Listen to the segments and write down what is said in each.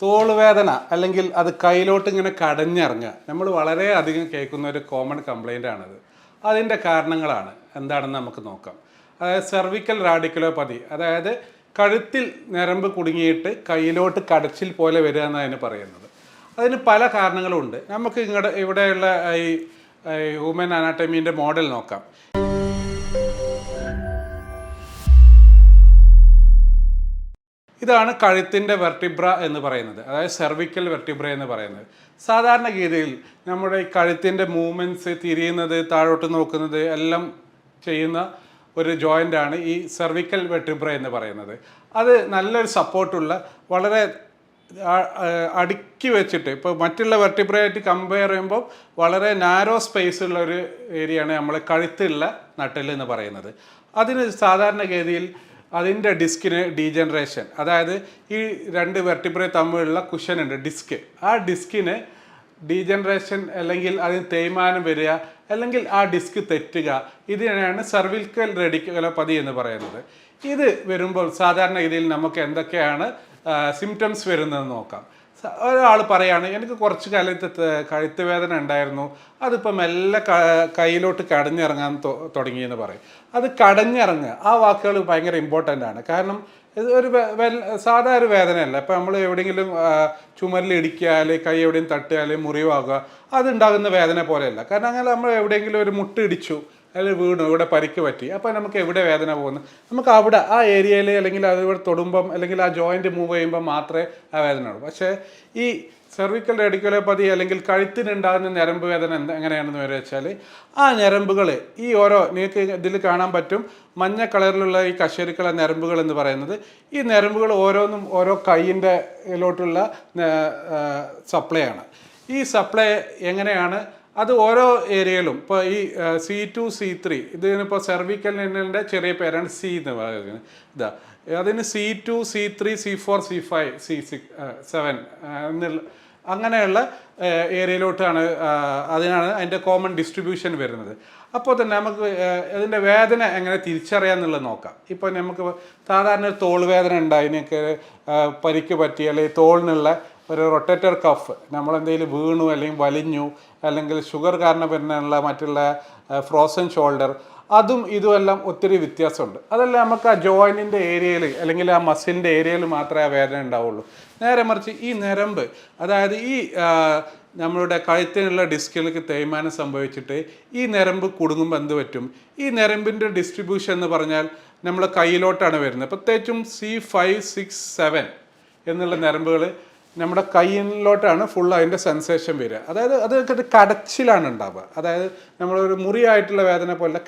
തോളുവേദന അല്ലെങ്കിൽ അത് കയ്യിലോട്ട് ഇങ്ങനെ കടഞ്ഞിറങ്ങുക നമ്മൾ വളരെ അധികം കേൾക്കുന്ന ഒരു കോമൺ കംപ്ലൈൻ്റ് ആണത്. അതിൻ്റെ കാരണങ്ങളാണ് എന്താണെന്ന് നമുക്ക് നോക്കാം. അതായത് സെർവിക്കൽ റാഡിക്കുലോപ്പതി, അതായത് കഴുത്തിൽ ഞരമ്പ് കുടുങ്ങിയിട്ട് കയ്യിലോട്ട് കടച്ചിൽ പോലെ വരിക എന്നാണ് അതിന് പറയുന്നത്. അതിന് പല കാരണങ്ങളുമുണ്ട്. നമുക്ക് ഇവിടെയുള്ള ഈ ഹ്യൂമൻ അനാട്ടമീൻ്റെ മോഡൽ നോക്കാം. ഇതാണ് കഴുത്തിൻ്റെ വെർട്ടിബ്ര എന്ന് പറയുന്നത്, അതായത് സെർവിക്കൽ വെർട്ടിബ്ര എന്ന് പറയുന്നത്. സാധാരണഗതിയിൽ നമ്മുടെ ഈ കഴുത്തിൻ്റെ മൂവ്മെൻറ്റ്സ്, തിരിയുന്നത്, താഴോട്ട് നോക്കുന്നത് എല്ലാം ചെയ്യുന്ന ഒരു ജോയിൻ്റാണ് ഈ സെർവിക്കൽ വെർട്ടിബ്ര എന്ന് പറയുന്നത്. അത് നല്ലൊരു സപ്പോർട്ടുള്ള, വളരെ അടുക്കി വെച്ചിട്ട്, ഇപ്പോൾ മറ്റുള്ള വെർട്ടിബ്രയായിട്ട് കമ്പയർ ചെയ്യുമ്പോൾ വളരെ നാരോ സ്പേസ് ഉള്ള ഒരു ഏരിയയാണ് നമ്മൾ കഴുത്തുള്ള നട്ടെല്ല് എന്ന് പറയുന്നത്. അതിന് സാധാരണഗതിയിൽ അതിൻ്റെ ഡിസ്കിന് ഡീജനറേഷൻ, അതായത് ഈ രണ്ട് വെർട്ടിബ്ര തമ്മിലുള്ള കുഷനുണ്ട്, ഡിസ്ക്, ആ ഡിസ്കിന് ഡീജനറേഷൻ അല്ലെങ്കിൽ അതിന് തേയ്മാനം വരിക, അല്ലെങ്കിൽ ആ ഡിസ്ക് തെറ്റുക, ഇതിനെയാണ് സെർവിക്കൽ റാഡിക്കുലോപ്പതി എന്ന് പറയുന്നത്. ഇത് വരുമ്പോൾ സാധാരണ രീതിയിൽ നമുക്ക് എന്തൊക്കെയാണ് സിംറ്റംസ് വരുന്നതെന്ന് നോക്കാം. ഒരാൾ പറയാണ്, എനിക്ക് കുറച്ച് കാലത്ത് കഴുത്ത് വേദന ഉണ്ടായിരുന്നു, അതിപ്പോൾ മെല്ലെ കയ്യിലോട്ട് കടഞ്ഞിറങ്ങാൻ തുടങ്ങിയെന്ന് പറയും. അത് കടഞ്ഞിറങ്ങുക, ആ വാക്കുകൾ ഭയങ്കര ഇമ്പോർട്ടൻ്റ് ആണ്. കാരണം ഇത് ഒരു സാധാ ഒരു വേദനയല്ല. ഇപ്പോൾ നമ്മൾ എവിടെയെങ്കിലും ചുമരിൽ ഇടിക്കുക, അല്ലെങ്കിൽ കൈ എവിടെയും തട്ടുക, അല്ലെങ്കിൽ മുറിവാകുക, അതുണ്ടാകുന്ന വേദന പോലെയല്ല. കാരണം അങ്ങനെ നമ്മൾ എവിടെയെങ്കിലും ഒരു മുട്ട് ഇടിച്ചു അല്ലെങ്കിൽ വീണു, ഇവിടെ പരിക്ക് പറ്റി, അപ്പോൾ നമുക്ക് എവിടെ വേദന പോകുന്നു, നമുക്ക് അവിടെ ആ ഏരിയയിൽ അല്ലെങ്കിൽ അതിവിടെ തൊടുമ്പം അല്ലെങ്കിൽ ആ ജോയിൻറ്റ് മൂവ് ചെയ്യുമ്പോൾ മാത്രമേ ആ വേദന ഉള്ളൂ. പക്ഷേ ഈ സെർവിക്കൽ റാഡിക്കുലോപ്പതി അല്ലെങ്കിൽ കഴുത്തിനുണ്ടാകുന്ന ഞരമ്പ് വേദന എങ്ങനെയാണെന്ന് വെച്ചാൽ, ആ ഞരമ്പുകൾ ഈ നിങ്ങൾക്ക് ഇതിൽ കാണാൻ പറ്റും, മഞ്ഞ കളറിലുള്ള ഈ കശേരുക്കള ഞരമ്പുകൾ എന്ന് പറയുന്നത്, ഈ ഞരമ്പുകൾ ഓരോന്നും ഓരോ കൈയിൻ്റെ ലോട്ടുള്ള സപ്ലൈ ആണ്. ഈ സപ്ലൈ എങ്ങനെയാണ്, അത് ഓരോ ഏരിയയിലും, ഇപ്പോൾ ഈ C2 C3, ഇതിനിപ്പോൾ സെർവിക്കലിൻ്റെ ചെറിയ പേരാണ് C എന്ന് പറയുന്നത്. ഇതാ അതിന് C2 C3 C4 C5 C6 7 എന്നുള്ള അങ്ങനെയുള്ള ഏരിയയിലോട്ടാണ്, അതിനാണ് അതിൻ്റെ കോമൺ ഡിസ്ട്രിബ്യൂഷൻ വരുന്നത്. അപ്പോൾ തന്നെ നമുക്ക് അതിൻ്റെ വേദന എങ്ങനെ തിരിച്ചറിയാമെന്നുള്ളത് നോക്കാം. ഇപ്പോൾ നമുക്ക് സാധാരണ ഒരു തോൾ വേദന ഉണ്ടായതിനൊക്കെ പരിക്ക് പറ്റി, അല്ലെങ്കിൽ തോളിനുള്ള ഒരു റൊട്ടേറ്റർ കഫ് നമ്മളെന്തെങ്കിലും വീണു, അല്ലെങ്കിൽ വലിഞ്ഞു, അല്ലെങ്കിൽ ഷുഗർ കാരണം വരുന്നുള്ള മറ്റുള്ള ഫ്രോസൺ ഷോൾഡർ, അതും ഇതുമെല്ലാം ഒത്തിരി വ്യത്യാസമുണ്ട്. അതെല്ലാം നമുക്ക് ആ ജോയിൻറ്റിൻ്റെ ഏരിയയിൽ അല്ലെങ്കിൽ ആ മസിലിൻ്റെ ഏരിയയിൽ മാത്രമേ ആ വേദന ഉണ്ടാവുള്ളൂ. നേരെ മറിച്ച് ഈ ഞരമ്പ്, അതായത് ഈ നമ്മളുടെ കഴുത്തിനുള്ള ഡിസ്കിലേക്ക് തേയ്മാനം സംഭവിച്ചിട്ട് ഈ ഞരമ്പ് കുടുങ്ങുമ്പോൾ എന്ത് പറ്റും, ഈ ഞരമ്പിൻ്റെ ഡിസ്ട്രിബ്യൂഷൻ എന്ന് പറഞ്ഞാൽ നമ്മൾ കയ്യിലോട്ടാണ് വരുന്നത്. പ്രത്യേകിച്ചും C5 6 7 എന്നുള്ള ഞരമ്പുകൾ നമ്മുടെ കയ്യിലോട്ടാണ് ഫുൾ അതിൻ്റെ സെൻസേഷൻ വരിക. അതായത് അത് കടച്ചിലാണ് ഉണ്ടാവുക. അതായത് നമ്മളൊരു മുറിയായിട്ടുള്ള വേദന പോലെ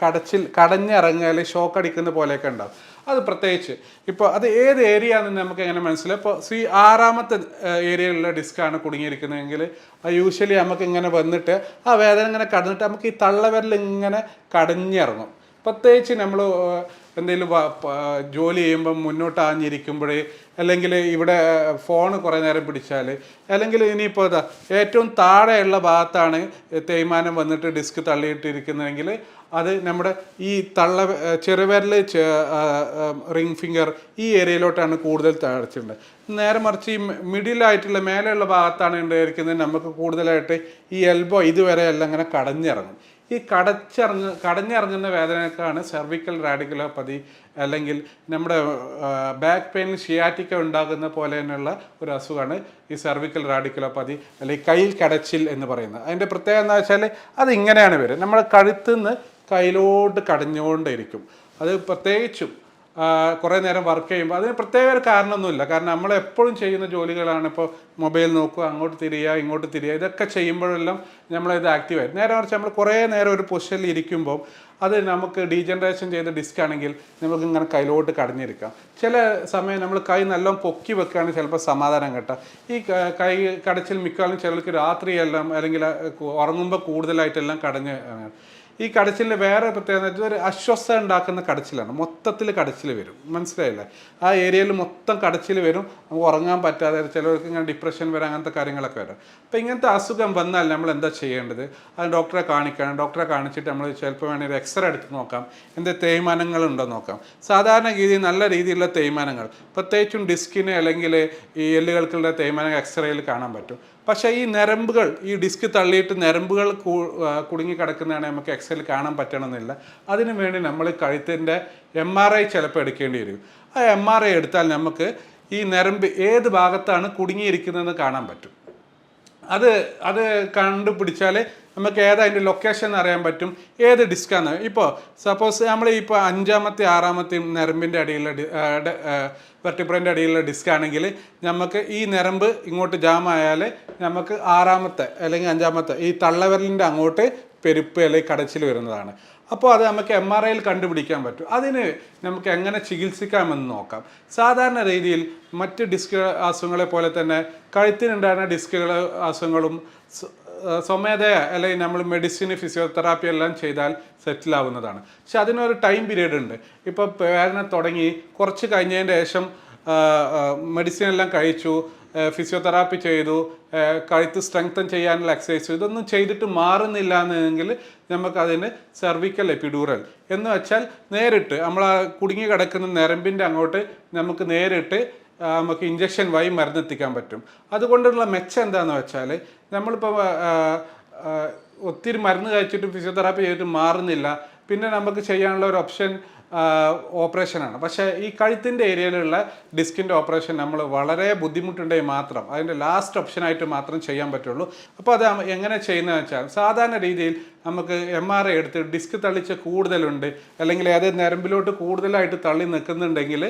കടഞ്ഞിറങ്ങുക അല്ലെങ്കിൽ ഷോക്ക് അടിക്കുന്ന പോലെയൊക്കെ ഉണ്ടാവും. അത് പ്രത്യേകിച്ച് ഇപ്പോൾ അത് ഏത് ഏരിയ ആണെന്ന് നമുക്ക് എങ്ങനെ മനസ്സിലാവും. ഇപ്പോൾ C6 ഏരിയയിലുള്ള ഡിസ്ക്കാണ് കുടുങ്ങിയിരിക്കുന്നതെങ്കിൽ യൂഷ്വലി നമുക്ക് ഇങ്ങനെ വന്നിട്ട് ആ വേദന ഇങ്ങനെ കടന്നിട്ട് നമുക്ക് ഈ തള്ളവിരൽ ഇങ്ങനെ കടഞ്ഞിറങ്ങും. പ്രത്യേകിച്ച് നമ്മൾ എന്തെങ്കിലും ജോലി ചെയ്യുമ്പം മുന്നോട്ട് ആഞ്ഞിരിക്കുമ്പോഴേ, അല്ലെങ്കിൽ ഇവിടെ ഫോൺ കുറേ നേരം പിടിച്ചാൽ, അല്ലെങ്കിൽ ഇനിയിപ്പോൾ ഏറ്റവും താഴെയുള്ള ഭാഗത്താണ് തേയ്മാനം വന്നിട്ട് ഡിസ്ക് തള്ളിയിട്ടിരിക്കുന്നതെങ്കിൽ അത് നമ്മുടെ ഈ ചെറുവിരൽ, റിംഗ് ഫിംഗർ, ഈ ഏരിയയിലോട്ടാണ് കൂടുതൽ തഴച്ചിട്ടുണ്ട്. നേരെ മറിച്ച് ഈ മിഡിലായിട്ടുള്ള മേലെയുള്ള ഭാഗത്താണ് ഉണ്ടായിരിക്കുന്നത്, നമുക്ക് കൂടുതലായിട്ട് ഈ എൽബോ ഇതുവരെ എല്ലാം ഇങ്ങനെ കടഞ്ഞിറങ്ങും. ഈ കടഞ്ഞിറങ്ങുന്ന വേദനക്കാണ് സെർവിക്കൽ റാഡിക്കുലോപ്പതി, അല്ലെങ്കിൽ നമ്മുടെ ബാക്ക് പെയിൻ, ഷിയാറ്റിക്ക ഉണ്ടാകുന്ന പോലെ തന്നെയുള്ള ഒരു അസുഖമാണ് ഈ സെർവിക്കൽ റാഡിക്കുലോപ്പതി അല്ലെങ്കിൽ കയ്യിൽ കടച്ചിൽ എന്ന് പറയുന്നത്. അതിൻ്റെ പ്രത്യേകത എന്താ വെച്ചാൽ അത് ഇങ്ങനെയാണ് വരിക, നമ്മുടെ കഴുത്തുനിന്ന് കയ്യിലോട്ട് കടഞ്ഞുകൊണ്ടിരിക്കും. അത് പ്രത്യേകിച്ചും കുറേ നേരം വർക്ക് ചെയ്യുമ്പോൾ അതിന് പ്രത്യേക ഒരു കാരണമൊന്നുമില്ല. കാരണം നമ്മൾ എപ്പോഴും ചെയ്യുന്ന ജോലികളാണ്. ഇപ്പോൾ മൊബൈൽ നോക്കുക, അങ്ങോട്ട് തിരിയുക, ഇങ്ങോട്ട് തിരിയുക, ഇതൊക്കെ ചെയ്യുമ്പോഴെല്ലാം നമ്മളിത് ആക്റ്റീവായി. നേരെ മറിച്ച് നമ്മൾ കുറേ നേരം ഒരു പൊസിഷനിൽ ഇരിക്കുമ്പോൾ അത് നമുക്ക് ഡീജനറേഷൻ ചെയ്ത ഡിസ്ക് ആണെങ്കിൽ നമുക്ക് ഇങ്ങനെ കയ്യിലോട്ട് കടഞ്ഞിരിക്കാം. ചില സമയം നമ്മൾ കൈ നല്ലോണം പൊക്കി വെക്കുകയാണെങ്കിൽ ചിലപ്പോൾ സമാധാനം കിട്ടാം. ഈ കൈ കടച്ചിൽ മിക്കവാറും ചിലർക്ക് രാത്രിയെല്ലാം അല്ലെങ്കിൽ ഉറങ്ങുമ്പോൾ കൂടുതലായിട്ടെല്ലാം കടഞ്ഞ്. ഈ കടച്ചിലിന് വേറെ പ്രത്യേകത വെച്ചാൽ ഒരു അസ്വസ്ഥത ഉണ്ടാക്കുന്ന കടച്ചിലാണ്, മൊത്തത്തിൽ കടച്ചിൽ വരും, മനസ്സിലായില്ലേ? ആ ഏരിയയിൽ മൊത്തം കടച്ചിൽ വരും, നമുക്ക് ഉറങ്ങാൻ പറ്റാതെ, ചിലർക്ക് ഇങ്ങനെ ഡിപ്രഷൻ വരും, അങ്ങനത്തെ കാര്യങ്ങളൊക്കെ വരും. അപ്പോൾ ഇങ്ങനത്തെ അസുഖം വന്നാൽ നമ്മൾ എന്താ ചെയ്യേണ്ടത്? അത് ഡോക്ടറെ കാണിക്കണം. ഡോക്ടറെ കാണിച്ചിട്ട് നമ്മൾ ചിലപ്പോൾ വേണമെങ്കിൽ ഒരു എക്സ്റേ എടുത്ത് നോക്കാം, എന്ത് തേയ്മാനങ്ങളുണ്ടോ നോക്കാം. സാധാരണ നല്ല രീതിയിലുള്ള തേയ്മാനങ്ങൾ, പ്രത്യേകിച്ചും ഡിസ്കിന് അല്ലെങ്കിൽ ഈ എല്ലുകൾക്കുള്ള തേയ്മാനം എക്സ്റേയിൽ കാണാൻ പറ്റും. പക്ഷേ ഈ ഞരമ്പുകൾ, ഈ ഡിസ്ക് തള്ളിയിട്ട് ഞരമ്പുകൾ കുടുങ്ങി കിടക്കുന്നതാണ് നമുക്ക് എക്സ്റേയിൽ കാണാൻ പറ്റണമെന്നില്ല. അതിനു വേണ്ടി നമ്മൾ കഴുത്തിൻ്റെ MRI ചിലപ്പോൾ എടുക്കേണ്ടി വരും. ആ MRI എടുത്താൽ നമുക്ക് ഈ ഞരമ്പ് ഏത് ഭാഗത്താണ് കുടുങ്ങിയിരിക്കുന്നതെന്ന് കാണാൻ പറ്റും. അത് കണ്ടുപിടിച്ചാൽ നമുക്ക് അതിൻ്റെ ലൊക്കേഷൻ അറിയാൻ പറ്റും, ഏത് ഡിസ്കാണ്. ഇപ്പോൾ സപ്പോസ് നമ്മൾ ഇപ്പോൾ 5ാമത്തെ 6ാമത്തെയും ഞരമ്പിൻ്റെ അടിയിലുള്ള വെർട്ടിബ്രേൻ്റെ അടിയിലുള്ള ഡിസ്ക് ആണെങ്കിൽ നമുക്ക് ഈ ഞരമ്പ് ഇങ്ങോട്ട് ജാം ആയാൽ നമുക്ക് 6ാമത്തെ അല്ലെങ്കിൽ 5ാമത്തെ ഈ തള്ളവിരലിൻ്റെ അങ്ങോട്ട് പെരുപ്പ് അല്ലെങ്കിൽ കടച്ചിൽ വരുന്നതാണ്. അപ്പോൾ അത് നമുക്ക് MRIയിൽ കണ്ടുപിടിക്കാൻ പറ്റും. അതിന് നമുക്ക് എങ്ങനെ ചികിത്സിക്കാമെന്ന് നോക്കാം. സാധാരണ രീതിയിൽ മറ്റ് ഡിസ്ക് അസുഖങ്ങളെ പോലെ തന്നെ കഴുത്തിനുണ്ടാകുന്ന ഡിസ്കുകൾ അസുഖങ്ങളും സ്വമേധയ അല്ലെങ്കിൽ നമ്മൾ മെഡിസിന് ഫിസിയോതെറാപ്പി എല്ലാം ചെയ്താൽ സെറ്റിലാവുന്നതാണ്. പക്ഷെ അതിനൊരു ടൈം പീരീഡ് ഉണ്ട്. ഇപ്പോൾ വേദന തുടങ്ങി കുറച്ച് കഴിഞ്ഞതിന് ശേഷം മെഡിസിൻ എല്ലാം കഴിച്ചു, ഫിസിയോതെറാപ്പി ചെയ്തു, കഴുത്ത് സ്ട്രെങ്തൻ ചെയ്യാനുള്ള എക്സസൈസ്, ഇതൊന്നും ചെയ്തിട്ട് മാറുന്നില്ല എന്നെങ്കിൽ നമുക്കതിന് സെർവിക്കൽ എപ്പിഡ്യൂറൽ എന്ന് വെച്ചാൽ നേരിട്ട് നമ്മൾ ആ കുടുങ്ങി കിടക്കുന്ന ഞരമ്പിൻ്റെ അങ്ങോട്ട് നമുക്ക് നേരിട്ട് നമുക്ക് ഇഞ്ചക്ഷൻ വഴി മരുന്നെത്തിക്കാൻ പറ്റും. അതുകൊണ്ടുള്ള മെച്ചം എന്താണെന്ന് വെച്ചാൽ നമ്മളിപ്പോൾ ഒത്തിരി മരുന്ന് കഴിച്ചിട്ട് ഫിസിയോതെറാപ്പി ചെയ്തിട്ട് മാറുന്നില്ല, പിന്നെ നമുക്ക് ചെയ്യാനുള്ള ഒരു ഓപ്ഷൻ ഓപ്പറേഷനാണ്. പക്ഷേ ഈ കഴുത്തിൻ്റെ ഏരിയയിലുള്ള ഡിസ്കിൻ്റെ ഓപ്പറേഷൻ നമ്മൾ വളരെ ബുദ്ധിമുട്ടുണ്ടെങ്കിൽ മാത്രം അതിൻ്റെ ലാസ്റ്റ് ഓപ്ഷനായിട്ട് മാത്രം ചെയ്യാൻ പറ്റുള്ളൂ. അപ്പോൾ അത് എങ്ങനെ ചെയ്യുന്നതെന്ന് വെച്ചാൽ സാധാരണ രീതിയിൽ നമുക്ക് MRI എടുത്ത് ഡിസ്ക് തള്ളിച്ച കൂടുതലുണ്ട് അല്ലെങ്കിൽ അത് ഞരമ്പിലോട്ട് കൂടുതലായിട്ട് തള്ളി നിൽക്കുന്നുണ്ടെങ്കിൽ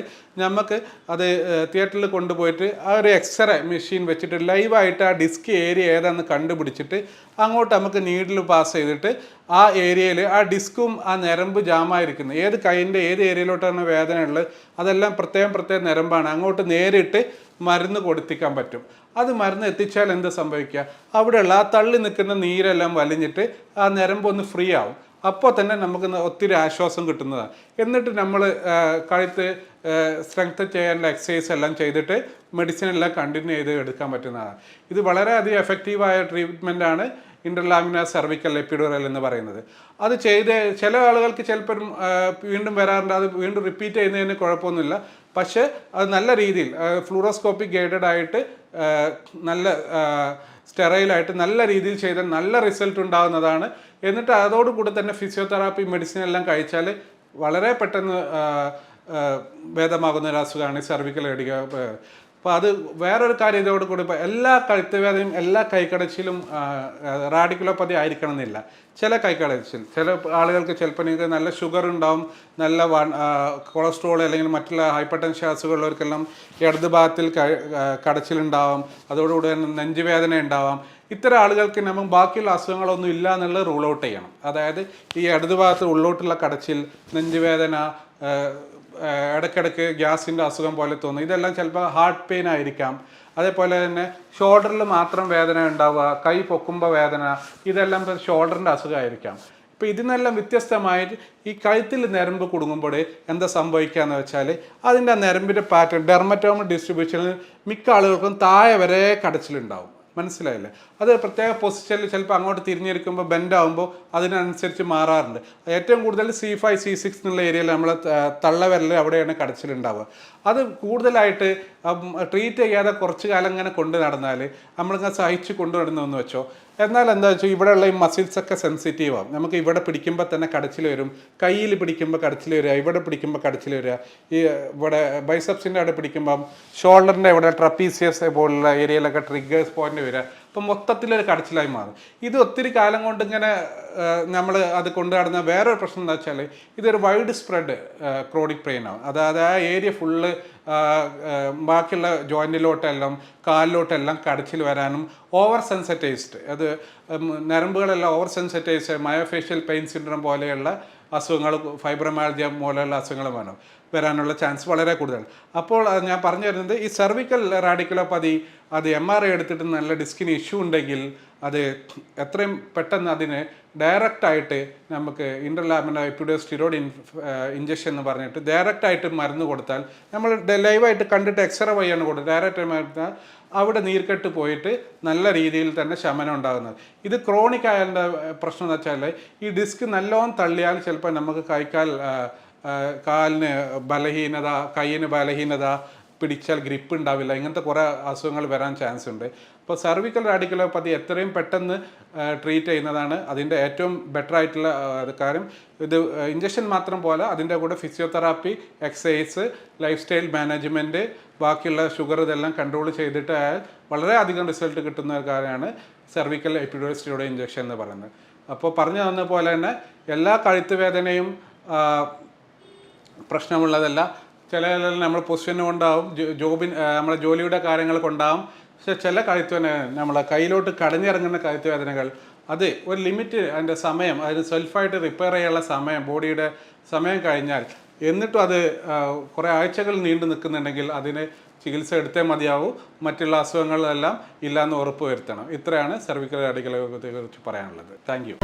നമുക്ക് അത് തിയേറ്ററിൽ കൊണ്ടുപോയിട്ട് ആ ഒരു എക്സ്റേ മെഷീൻ വെച്ചിട്ട് ലൈവായിട്ട് ആ ഡിസ്ക് ഏരിയ ഏതാണെന്ന് കണ്ടുപിടിച്ചിട്ട് അങ്ങോട്ട് നമുക്ക് നീഡിൽ പാസ് ചെയ്തിട്ട് ആ ഏരിയയിൽ ആ ഡിസ്കും ആ ഞരമ്പ് ജാമായിരിക്കുന്നത് ഏത് കൈൻ്റെ ഏത് ഏരിയയിലോട്ടാണ് വേദന ഉള്ളത് അതെല്ലാം പ്രത്യേകം ഞരമ്പാണ്, അങ്ങോട്ട് നേരിട്ട് മരുന്ന് കൊടുത്തിക്കാൻ പറ്റും. അത് മരുന്ന് എത്തിച്ചാൽ എന്ത് സംഭവിക്കുക, അവിടെയുള്ള ആ തള്ളി നിൽക്കുന്ന നീരെല്ലാം വലിഞ്ഞിട്ട് ആ ഞരമ്പൊന്ന് ഫ്രീ ആവും. അപ്പോൾ തന്നെ നമുക്ക് ഒത്തിരി ആശ്വാസം കിട്ടുന്നതാണ്. എന്നിട്ട് നമ്മൾ കഴുത്ത് സ്ട്രെങ്ത് ചെയ്യാനുള്ള എക്സസൈസ് എല്ലാം ചെയ്തിട്ട് മെഡിസിൻ എല്ലാം കണ്ടിന്യൂ ചെയ്ത് എടുക്കാൻ പറ്റുന്നതാണ്. ഇത് വളരെയധികം എഫക്റ്റീവായ ട്രീറ്റ്മെൻറ്റാണ് ഇൻ്റർലാമിനാർ സെർവിക്കൽ എപ്പിഡ്യൂറൽ എന്ന് പറയുന്നത്. അത് ചെയ്ത് ചില ആളുകൾക്ക് ചിലപ്പോൾ വീണ്ടും വരാറുണ്ട്, അത് വീണ്ടും റിപ്പീറ്റ് ചെയ്യുന്നതിന് കുഴപ്പമൊന്നുമില്ല. പക്ഷേ അത് നല്ല രീതിയിൽ ഫ്ലൂറോസ്കോപ്പിക് ഗൈഡഡ് ആയിട്ട് നല്ല സ്റ്റെറൈലായിട്ട് നല്ല രീതിയിൽ ചെയ്താൽ നല്ല റിസൾട്ട് ഉണ്ടാകുന്നതാണ്. എന്നിട്ട് അതോടുകൂടി തന്നെ ഫിസിയോതെറാപ്പി മെഡിസിൻ എല്ലാം കഴിച്ചാൽ വളരെ പെട്ടെന്ന് ഭേദമാകുന്ന ഒരു അസുഖമാണ് സെർവിക്കൽ എഡിക. അപ്പോൾ അത് വേറൊരു കാര്യം ഇതോട് കൂടി ഇപ്പോൾ എല്ലാ കഴുത്തുവേദനയും എല്ലാ കൈക്കടച്ചിലും റാഡിക്കുലോപ്പതി ആയിരിക്കണം എന്നില്ല. ചില കൈക്കടച്ചിൽ ചില ആളുകൾക്ക് ചിലപ്പോൾ നിങ്ങൾക്ക് നല്ല ഷുഗർ ഉണ്ടാവും, നല്ല കൊളസ്ട്രോൾ അല്ലെങ്കിൽ മറ്റുള്ള ഹൈപ്പർ ടെൻഷൻ അസുഖമുള്ളവർക്കെല്ലാം ഇടത് ഭാഗത്തിൽ കടച്ചിലുണ്ടാവാം, അതോടുകൂടി തന്നെ നെഞ്ചുവേദന ഉണ്ടാവാം. ഇത്തരം ആളുകൾക്ക് നമ്മൾ ബാക്കിയുള്ള അസുഖങ്ങളൊന്നും ഇല്ല എന്നുള്ളത് റൂൾ ഔട്ട് ചെയ്യണം. അതായത് ഈ ഇടത് ഭാഗത്ത് ഉള്ളോട്ടുള്ള കടച്ചിൽ, നെഞ്ചുവേദന, ഇടയ്ക്കിടയ്ക്ക് ഗ്യാസിൻ്റെ അസുഖം പോലെ തോന്നും, ഇതെല്ലാം ചിലപ്പോൾ ഹാർട്ട് പെയിൻ ആയിരിക്കാം. അതേപോലെ തന്നെ ഷോൾഡറിൽ മാത്രം വേദന ഉണ്ടാവുക, കൈ പൊക്കുമ്പോൾ വേദന, ഇതെല്ലാം ഷോൾഡറിൻ്റെ അസുഖമായിരിക്കാം. ഇപ്പോൾ ഇതിനെല്ലാം വ്യത്യസ്തമായിട്ട് ഈ കഴുത്തിൽ ഞരമ്പ് കുടുങ്ങുമ്പോൾ എന്താ സംഭവിക്കുക എന്ന് വെച്ചാൽ അതിൻ്റെ ഞരമ്പിൻ്റെ പാറ്റേൺ ഡെർമറ്റോമൽ ഡിസ്ട്രിബ്യൂഷനിൽ മിക്ക ആളുകൾക്കും താഴെ വരെ കടച്ചിലുണ്ടാവും. മനസ്സിലായില്ലേ? അത് പ്രത്യേക പൊസിഷനിൽ ചിലപ്പോൾ അങ്ങോട്ട് തിരിഞ്ഞിരിക്കുമ്പോൾ ബെൻഡാകുമ്പോൾ അതിനനുസരിച്ച് മാറാറുണ്ട്. ഏറ്റവും കൂടുതൽ C5 C6 എന്നുള്ള ഏരിയയിൽ നമ്മൾ തള്ളവിരൽ അവിടെയാണ് കടച്ചിലുണ്ടാവുക. അത് കൂടുതലായിട്ട് ട്രീറ്റ് ചെയ്യാതെ കുറച്ച് കാലം ഇങ്ങനെ കൊണ്ട് നടന്നാൽ നമ്മളിങ്ങനെ സഹിച്ച് കൊണ്ടു നടന്നതെന്ന് വെച്ചോ, എന്നാൽ എന്താ വെച്ചാൽ ഇവിടെയുള്ള ഈ മസിൽസൊക്കെ സെൻസിറ്റീവാകും. നമുക്ക് ഇവിടെ പിടിക്കുമ്പോൾ തന്നെ കടച്ചിൽ വരും, കയ്യിൽ പിടിക്കുമ്പോൾ കടച്ചിൽ വരിക, ഇവിടെ പിടിക്കുമ്പോൾ കടച്ചിൽ വരിക, ഈ ഇവിടെ ബൈസെപ്സിൻ്റെ അവിടെ പിടിക്കുമ്പം ഷോൾഡറിൻ്റെ ഇവിടെ ട്രപ്പീസിയസ് പോലുള്ള ഏരിയയിലൊക്കെ ട്രിഗേഴ്സ് പോയിന്റ് വരിക. അപ്പം മൊത്തത്തിലൊരു കടച്ചിലായി മാറും. ഇത് ഒത്തിരി കാലം കൊണ്ട് ഇങ്ങനെ നമ്മൾ അത് കൊണ്ടു നടന്ന വേറൊരു പ്രശ്നം എന്താ വെച്ചാൽ ഇതൊരു വൈഡ് സ്പ്രെഡ് ക്രോണിക് പെയിൻ ആവും. അതായത് ആ ഏരിയ ഫുള്ള് ബാക്കിയുള്ള ജോയിൻറ്റിലോട്ടെല്ലാം കാലിലോട്ടെല്ലാം കടച്ചിൽ വരാനും ഓവർ സെൻസിറ്റൈസ്ഡ്, അത് ഞരമ്പുകളെല്ലാം over sensitized myofascial pain syndrome പോലെയുള്ള അസുഖങ്ങൾ ഫൈബ്രോമാൽജിയ പോലെയുള്ള അസുഖങ്ങൾ വരാനുള്ള ചാൻസ് വളരെ കൂടുതലാണ്. അപ്പോൾ ഞാൻ പറഞ്ഞു വരുന്നത് ഈ സെർവിക്കൽ റാഡിക്കുലോപ്പതി അത് MRI എടുത്തിട്ട് നല്ല ഡിസ്കിന് ഇഷ്യൂ ഉണ്ടെങ്കിൽ അത് എത്രയും പെട്ടെന്ന് അതിന് ഡയറക്റ്റായിട്ട് നമുക്ക് ഇൻ്റർലാമിനൽ എപ്പിഡ്യൂറൽ സ്റ്റിറോയിഡ് ഇഞ്ചക്ഷൻ എന്ന് പറഞ്ഞിട്ട് ഡയറക്റ്റായിട്ട് മരുന്ന് കൊടുത്താൽ നമ്മൾ ലൈവായിട്ട് കണ്ടിട്ട് എക്സ്റേ വഴിയാണ് കൊടുത്തത്. ഡയറക്റ്റ് മരുന്ന് അവിടെ നീർക്കെട്ട് പോയിട്ട് നല്ല രീതിയിൽ തന്നെ ശമനം ഉണ്ടാകുന്നത്. ഇത് ക്രോണിക് ആയതിൻ്റെ പ്രശ്നം എന്ന് വെച്ചാൽ ഈ ഡിസ്ക് നല്ലോണം തള്ളിയാൽ ചിലപ്പോൾ നമുക്ക് കാലിന് ബലഹീനത, കൈയിന് ബലഹീനത, പിടിച്ചാൽ ഗ്രിപ്പ് ഉണ്ടാവില്ല, ഇങ്ങനത്തെ കുറേ അസുഖങ്ങൾ വരാൻ ചാൻസ് ഉണ്ട്. അപ്പോൾ സെർവിക്കൽ റാഡിക്കുലോപ്പതി എത്രയും പെട്ടെന്ന് ട്രീറ്റ് ചെയ്യുന്നതാണ് അതിൻ്റെ ഏറ്റവും ബെറ്റർ ആയിട്ടുള്ള കാര്യം. ഇത് ഇഞ്ചക്ഷൻ മാത്രം പോലെ അതിൻ്റെ കൂടെ physiotherapy, exercise, life style management, ബാക്കിയുള്ള ഷുഗർ ഇതെല്ലാം കൺട്രോൾ ചെയ്തിട്ട് വളരെ അധികം റിസൾട്ട് കിട്ടുന്ന ഒരു കാര്യമാണ് സെർവിക്കൽ എപ്പിഡ്യൂറൽ സ്റ്റിറോയിഡ് ഇഞ്ചക്ഷൻ എന്ന് പറയുന്നത്. അപ്പോൾ പറഞ്ഞു തന്ന പോലെ തന്നെ എല്ലാ കഴുത്ത് വേദനയും പ്രശ്നമുള്ളതല്ല. ചില നമ്മൾ പൊസിഷൻ കൊണ്ടാവും, നമ്മളെ ജോലിയുടെ കാര്യങ്ങൾ കൊണ്ടാവും. പക്ഷെ ചില കഴുത്തുവേദന നമ്മളെ കയ്യിലോട്ട് കടഞ്ഞിറങ്ങുന്ന കഴുത്തുവേദനകൾ അത് ഒരു ലിമിറ്റ്, അതിൻ്റെ സമയം, അതിന് സെൽഫായിട്ട് റിപ്പയർ ചെയ്യാനുള്ള സമയം, ബോഡിയുടെ സമയം കഴിഞ്ഞാൽ എന്നിട്ടും അത് കുറേ ആഴ്ചകൾ നീണ്ടു നിൽക്കുന്നുണ്ടെങ്കിൽ അതിന് ചികിത്സ എടുത്തേ മതിയാവും. മറ്റുള്ള അസുഖങ്ങളെല്ലാം ഇല്ലയെന്ന് ഉറപ്പ് വരുത്തണം. ഇത്രയാണ് സെർവിക്കൽ റാഡിക്കുലോപ്പതിയെ കുറിച്ച് പറയാനുള്ളത്. Thank you.